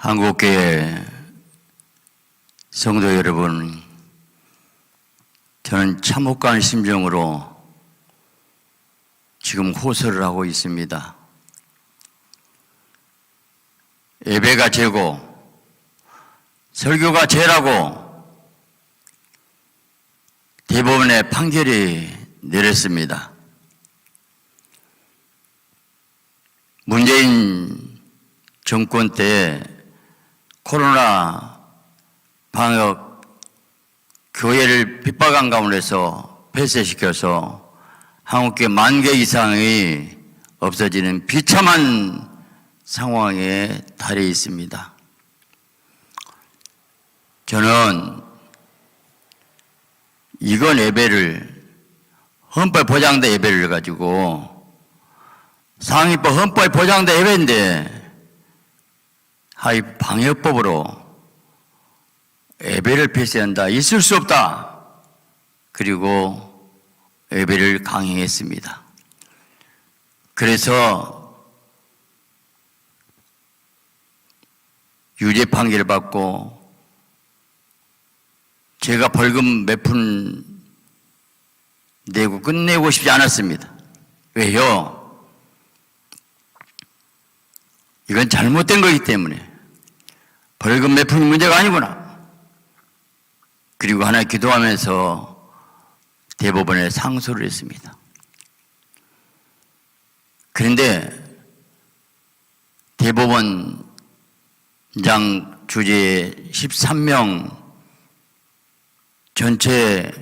한국교회 성도 여러분, 저는 참혹한 심정으로 지금 호소를 하고 있습니다. 예배가 죄고 설교가 죄라고 대법원의 판결이 내렸습니다. 문재인 정권 때 코로나 방역 교회를 핍박한 가운데서 폐쇄시켜서 한국교회 10,000개 이상이 없어지는 비참한 상황에 달해 있습니다. 저는 이건 예배를 헌법에 보장된 예배를 가지고 상위법 헌법에 보장된 예배인데 하이 방역법으로 예배를 폐쇄한다. 있을 수 없다. 그리고 예배를 강행했습니다. 그래서 유죄 판결을 받고 제가 벌금 몇 푼 내고 끝내고 싶지 않았습니다. 왜요? 이건 잘못된 거기 때문에 벌금 몇 푼이 문제가 아니구나. 그리고 하나 기도하면서 대법원에 상소를 했습니다. 그런데 대법원장 주재 13명 전체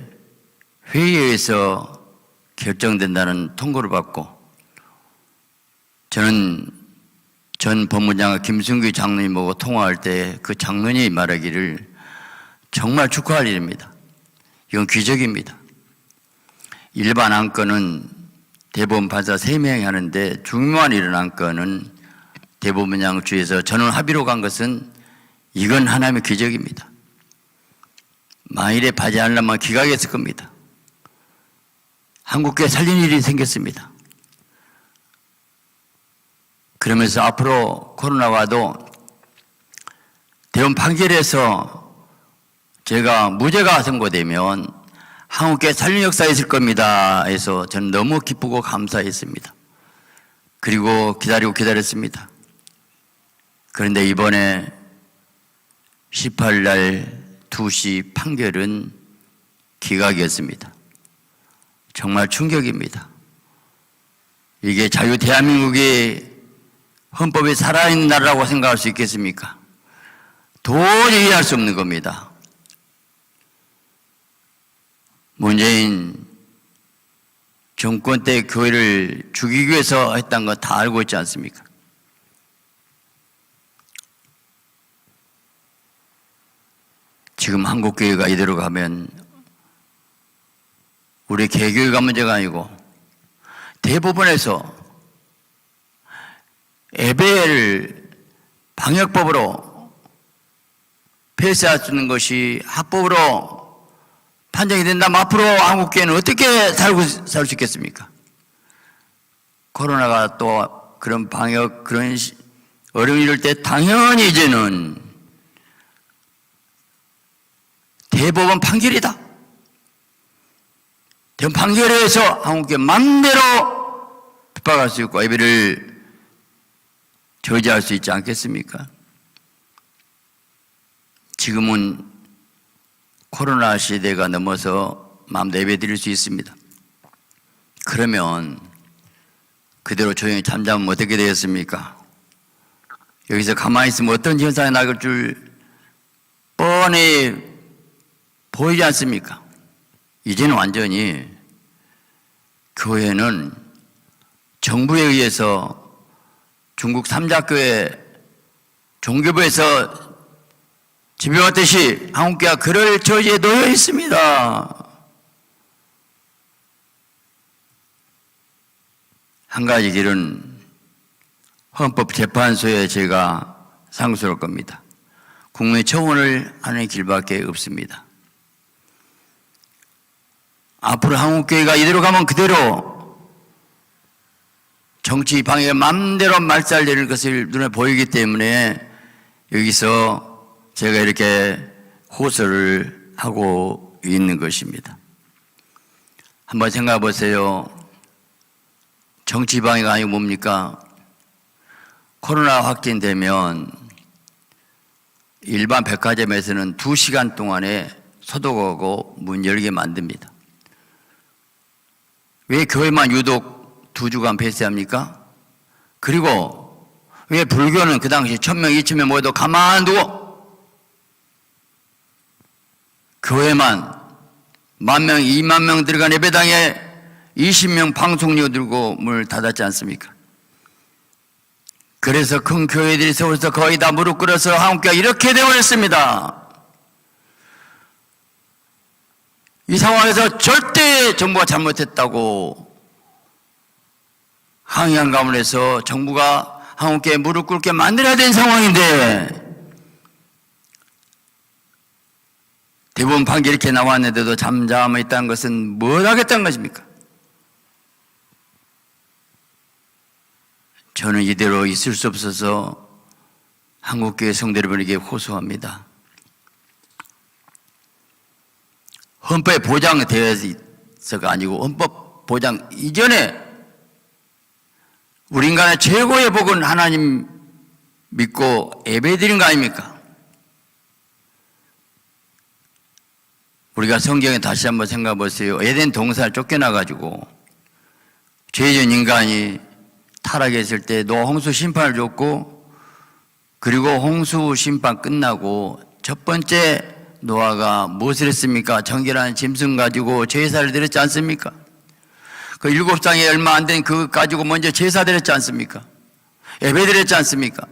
회의에서 결정된다는 통보를 받고 저는 전 법무장관 김승규 장로님 보고 통화할 때 그 장로님이 말하기를 정말 축하할 일입니다. 이건 기적입니다. 일반 안건은 대법원 판사 3명이 하는데 중요한 이런 안건은 대법원장 주에서 전원 합의로 간 것은 이건 하나님의 기적입니다. 만일에 바지하려면 기각했을 겁니다. 한국교회 살린 일이 생겼습니다. 그러면서 앞으로 코로나가 와도 대법원 판결에서 제가 무죄가 선고되면 한국교회 살린 역사에 있을 겁니다 해서 저는 너무 기쁘고 감사했습니다. 그리고 기다렸습니다. 그런데 이번에 18일 날 2시 판결은 기각이었습니다. 정말 충격입니다. 이게 자유 대한민국이 헌법이 살아있는 나라라고 생각할 수 있겠습니까? 도저히 이해할 수 없는 겁니다. 문재인 정권 때 교회를 죽이기 위해서 했던 거 다 알고 있지 않습니까? 지금 한국교회가 이대로 가면 우리 개교회가 문제가 아니고 대법원에서 예배를 방역법으로 폐쇄할 수 있는 것이 합법으로 판정이 된다면 앞으로 한국교회는 어떻게 살 수 있겠습니까? 코로나가 또 그런 방역 그런 어려움이 이럴 때 당연히 이제는 대법원 판결이다. 대법원 판결에서 한국교회 맘대로 핍박할 수 있고 예배를 저지할 수 있지 않겠습니까? 지금은 코로나 시대가 넘어서 마음대로 예배 드릴 수 있습니다. 그러면 그대로 조용히 잠자면 어떻게 되겠습니까? 여기서 가만히 있으면 어떤 현상이 나올 줄 뻔히 보이지 않습니까? 이제는 완전히 교회는 정부에 의해서 중국 삼자교회 종교부에서 지배받듯이 한국교회가 그럴 처지에 놓여 있습니다. 한 가지 길은 헌법재판소에 제가 상소할 겁니다. 국민 청원을 하는 길밖에 없습니다. 앞으로 한국교회가 이대로 가면 그대로 정치 방해가 맘대로 말살되는 것을 눈에 보이기 때문에 여기서 제가 이렇게 호소를 하고 있는 것입니다. 한번 생각해 보세요. 정치 방해가 아니고 뭡니까? 코로나 확진되면 일반 백화점에서는 2시간 동안에 소독하고 문 열게 만듭니다. 왜 교회만 유독 2주간 폐쇄합니까? 그리고 왜 불교는 그 당시 1000명, 2000명 모여도 가만두고 교회만 10,000명, 20,000명 들어간 예배당에 20명 방송료 들고 문을 닫았지 않습니까? 그래서 큰 교회들이 서울에서 거의 다 무릎 꿇어서 한국교회가 이렇게 되어버렸습니다. 이 상황에서 절대 정부가 잘못했다고 항의한 가문에서 정부가 한국교회 무릎 꿇게 만들어야 되는 상황인데 대법원 판결이 이렇게 나왔는데도 잠잠해 있다는 것은 뭘 하겠다는 것입니까? 저는 이대로 있을 수 없어서 한국교회 성도 여러분에게 호소합니다. 헌법에 보장되어 있어가 아니고 헌법 보장 이전에 우리 인간의 최고의 복은 하나님 믿고 예배드린 거 아닙니까? 우리가 성경에 다시 한번 생각해 보세요. 에덴 동산에 쫓겨나가지고 죄진 인간이 타락했을 때 노아 홍수 심판을 줬고 그리고 홍수 심판 끝나고 첫 번째 노아가 무엇을 했습니까? 정결한 짐승 가지고 제사를 드렸지 않습니까? 그 7장에 얼마 안 된 그것 가지고 먼저 제사 드렸지 않습니까? 예배 드렸지 않습니까?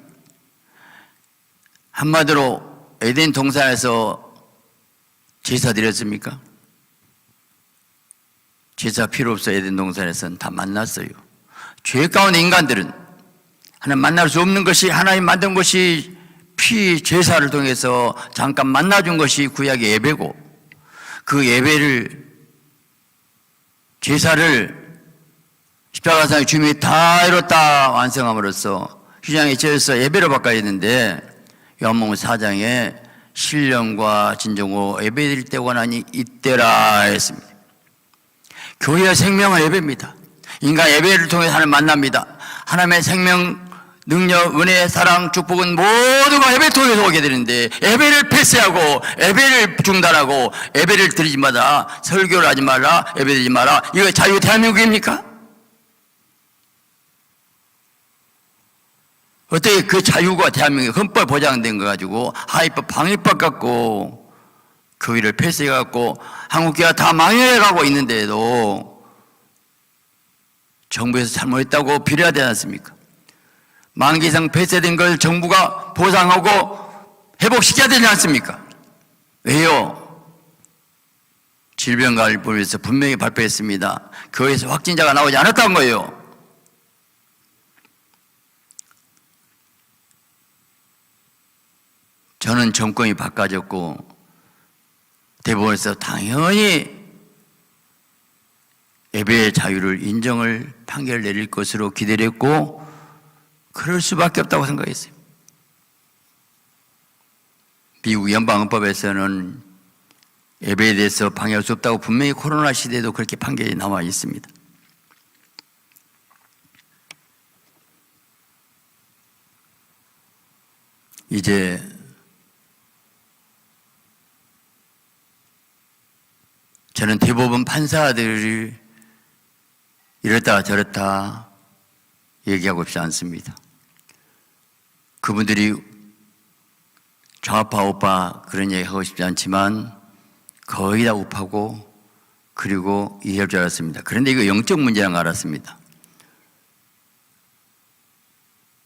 한마디로 에덴 동산에서 제사 드렸습니까? 제사 필요 없어. 에덴 동산에서는 다 만났어요. 죄 가운데 인간들은 하나님 만날 수 없는 것이 하나님 만든 것이 피 제사를 통해서 잠깐 만나준 것이 구약의 예배고 그 예배를 제사를 십자가상의 주님이 다 이뤘다 완성함으로써 휘장에 찢어서 예배로 바꿔야 했는데 요한복음 4장에 신령과 진정으로 예배드릴 때 원하니 이때라 했습니다. 교회의 생명은 예배입니다. 인간 예배를 통해 하나님 만납니다. 하나님의 생명, 능력, 은혜, 사랑, 축복은 모두가 예배를 통해서 오게 되는데 예배를 폐쇄하고 예배를 중단하고 예배를 드리지 마라, 설교를 하지 마라, 예배 드리지 마라. 이거 자유 대한민국입니까? 어떻게 그 자유가 대한민국에 헌법 보장된 거 가지고 하위법, 방위법 갖고 교회를 폐쇄해 갖고 한국교회가 다 망해가고 있는데도 정부에서 잘못했다고 비려야 되지 않습니까? 만기 이상 폐쇄된 걸 정부가 보상하고 회복시켜야 되지 않습니까? 왜요? 질병관리본부에서 분명히 발표했습니다. 교회에서 확진자가 나오지 않았다는 거예요. 저는 정권이 바꿔졌고 대법원에서 당연히 예배의 자유를 인정을 판결을 내릴 것으로 기대를 했고 그럴 수밖에 없다고 생각했어요. 미국 연방헌법에서는 예배에 대해서 방해할 수 없다고 분명히 코로나 시대에도 그렇게 판결이 나와 있습니다. 이제 저는 대법원 판사들이 이랬다 저랬다 얘기하고 싶지 않습니다. 그분들이 좌파 우파 그런 얘기 하고 싶지 않지만 거의 다 우파고 그리고 이해할 줄 알았습니다. 그런데 이거 영적 문제라는 걸 알았습니다.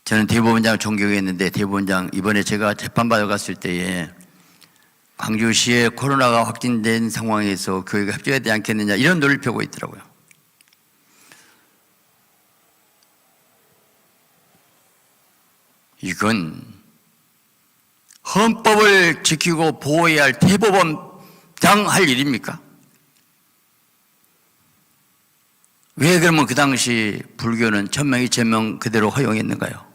저는 대법원장을 존경했는데 대법원장 이번에 제가 재판받아 갔을 때에 광주시에 코로나가 확진된 상황에서 교회가 협조해야 되지 않겠느냐 이런 논리를 펴고 있더라고요. 이건 헌법을 지키고 보호해야 할 대법원장 할 일입니까? 왜 그러면 그 당시 불교는 1000명, 2000명 그대로 허용했는가요?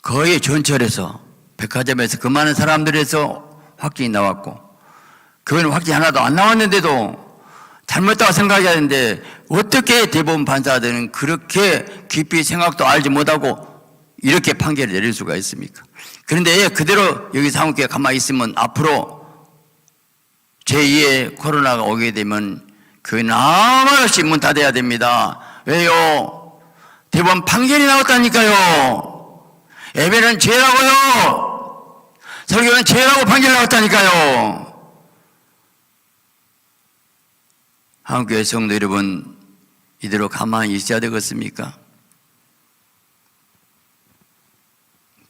거의 전철에서 백화점에서 그 많은 사람들에서 확진이 나왔고 그건 확진이 하나도 안 나왔는데도 잘못했다고 생각해야 되는데 어떻게 대법원 판사들은 그렇게 깊이 생각도 알지 못하고 이렇게 판결을 내릴 수가 있습니까? 그런데 그대로 여기 사무국에 가만히 있으면 앞으로 제2의 코로나가 오게 되면 그건 아무 말 없이 문 닫아야 됩니다. 왜요? 대법원 판결이 나왔다니까요. 예배는 죄라고요. 설교는 죄라고 판결 나왔다니까요. 한국교회 성도 여러분, 이대로 가만히 있어야 되겠습니까?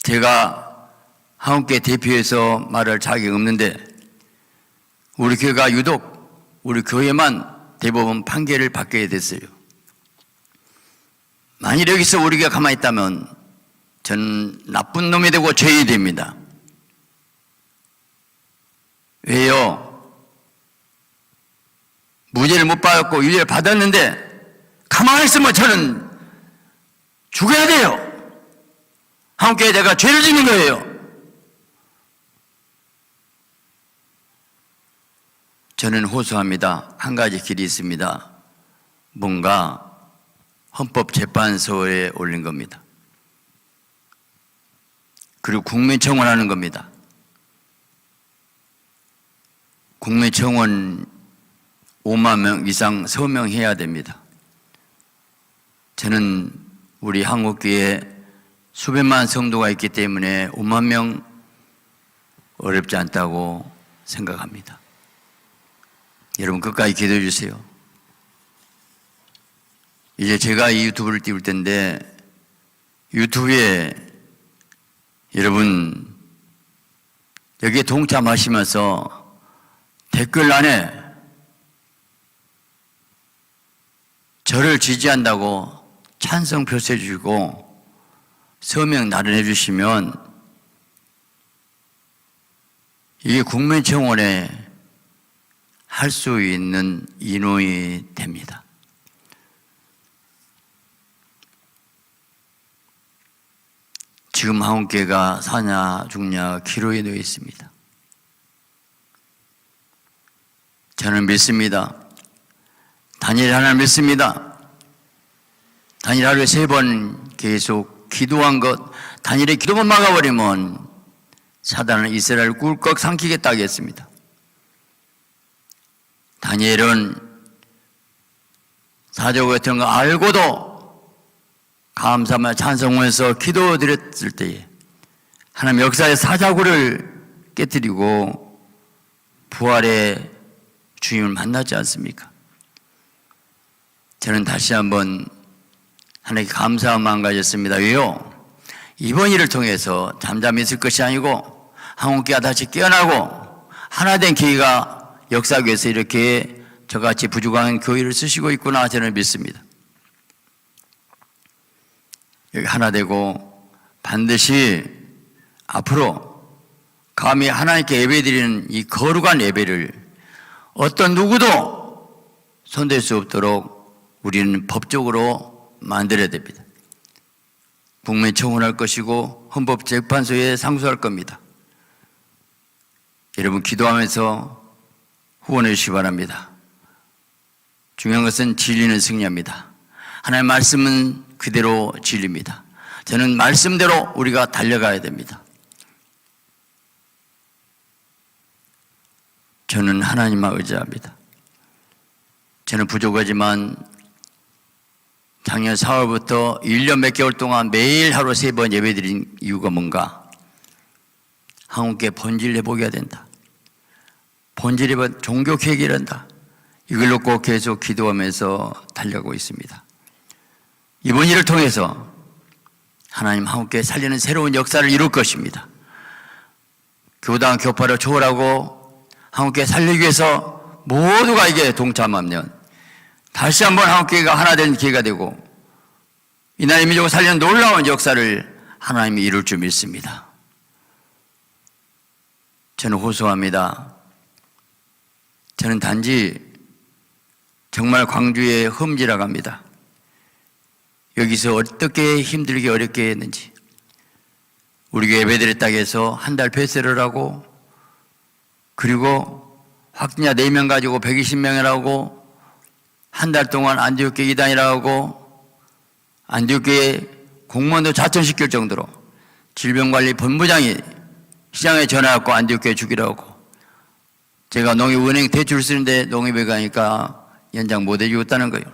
제가 한국교회 대표해서 말할 자격이 없는데 우리 교회가 유독 우리 교회만 대법원 판결을 받게 됐어요. 만일 여기서 우리 교회가 가만히 있다면 저는 나쁜 놈이 되고 죄인이 됩니다. 왜요? 무죄를 못 받았고 유죄를 받았는데 가만히 있으면 저는 죽어야 돼요. 한국교회에 내가 죄를 짓는 거예요. 저는 호소합니다. 한 가지 길이 있습니다. 뭔가 헌법재판소에 올린 겁니다. 그리고 국민청원하는 겁니다. 국민청원 5만 명 이상 서명해야 됩니다. 저는 우리 한국교회에 수백만 성도가 있기 때문에 5만 명 어렵지 않다고 생각합니다. 여러분 끝까지 기도해 주세요. 이제 제가 이 유튜브를 띄울 텐데 유튜브에 여러분 여기에 동참하시면서 댓글란에 저를 지지한다고 찬성 표시해 주시고 서명 나눠해 주시면 이게 국민청원에 할 수 있는 인원이 됩니다. 지금 한국교회가 사냐 죽냐 기로에 놓여 있습니다. 저는 믿습니다. 다니엘 하나님 믿습니다. 다니엘 하루에 3번 계속 기도한 것, 다니엘의 기도만 막아버리면 사단은 이스라엘을 꿀꺽 삼키겠다 하겠습니다. 다니엘은 사조 같은 거 알고도 감사하며 찬송하면서 기도드렸을 때에 하나님 역사의 사자구를 깨뜨리고 부활의 주님을 만나지 않습니까? 저는 다시 한번 하나님께 감사한 마음 가졌습니다. 왜요? 이번 일을 통해서 잠잠히 있을 것이 아니고 한국교회가 다시 깨어나고 하나된 교회가 역사교회에서 이렇게 저같이 부족한 교회를 쓰시고 있구나 저는 믿습니다. 여기 하나 되고 반드시 앞으로 감히 하나님께 예배드리는 이 거룩한 예배를 어떤 누구도 손댈 수 없도록 우리는 법적으로 만들어야 됩니다. 국민청원할 것이고 헌법재판소에 상소할 겁니다. 여러분 기도하면서 후원해 주시기 바랍니다. 중요한 것은 진리는 승리합니다. 하나님의 말씀은 그대로 진리입니다. 저는 말씀대로 우리가 달려가야 됩니다. 저는 하나님만 의지합니다. 저는 부족하지만 작년 4월부터 1년 몇 개월 동안 매일 하루 3번 예배드린 이유가 뭔가? 한국교회 본질 회복해야 된다. 본질 회복, 종교개혁이 된다. 이걸로 꼭 계속 기도하면서 달려가고 있습니다. 이번 일을 통해서 하나님 한국교회 살리는 새로운 역사를 이룰 것입니다. 교당 교파를 초월하고 한국교회 살리기 위해서 모두가 이게 동참하면 다시 한번 한국교회가 하나 된 기회가 되고 이 나라의 민족을 살리는 놀라운 역사를 하나님이 이룰 줄 믿습니다. 저는 호소합니다. 저는 단지 정말 광주의 험지라고 합니다. 여기서 어떻게 힘들게 어렵게 했는지 우리 교회 예배드렸다고 해서 한 달 폐쇄를 하고, 그리고 확진자 4명 가지고 120명이라고 한 달 동안 안디옥교회 이단이라고 안디옥교회 공무원도 자천시킬 정도로 질병관리본부장이 시장에 전화하고 안디옥교회 죽이라고. 제가 농협은행 대출 쓰는데 농협에 가니까 연장 못 해주겠다는 거예요.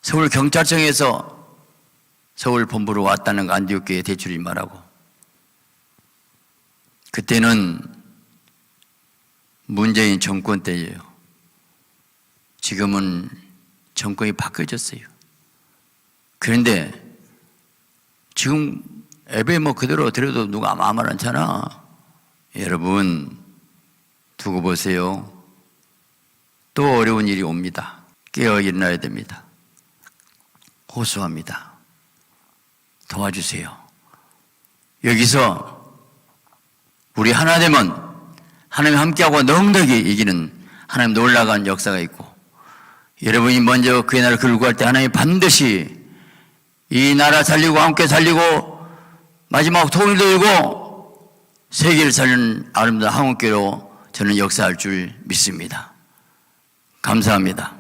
서울경찰청에서 서울 본부로 왔다는 거, 안디옥교회 대출이 말하고. 그때는 문재인 정권 때예요. 지금은 정권이 바뀌어졌어요. 그런데 지금 예배 그대로 드려도 누가 아무 말 않잖아. 여러분 두고 보세요. 또 어려운 일이 옵니다. 깨어 일어나야 됩니다. 호소합니다. 도와주세요. 여기서 우리 하나 되면 하나님 함께하고 넉넉히 이기는 하나님 놀라운 역사가 있고, 여러분이 먼저 그의 나라를 걸고 할 때 하나님 반드시 이 나라 살리고 함께 살리고 마지막 통일도 이루고 세계를 살리는 아름다운 한국교회로 저는 역사할 줄 믿습니다. 감사합니다.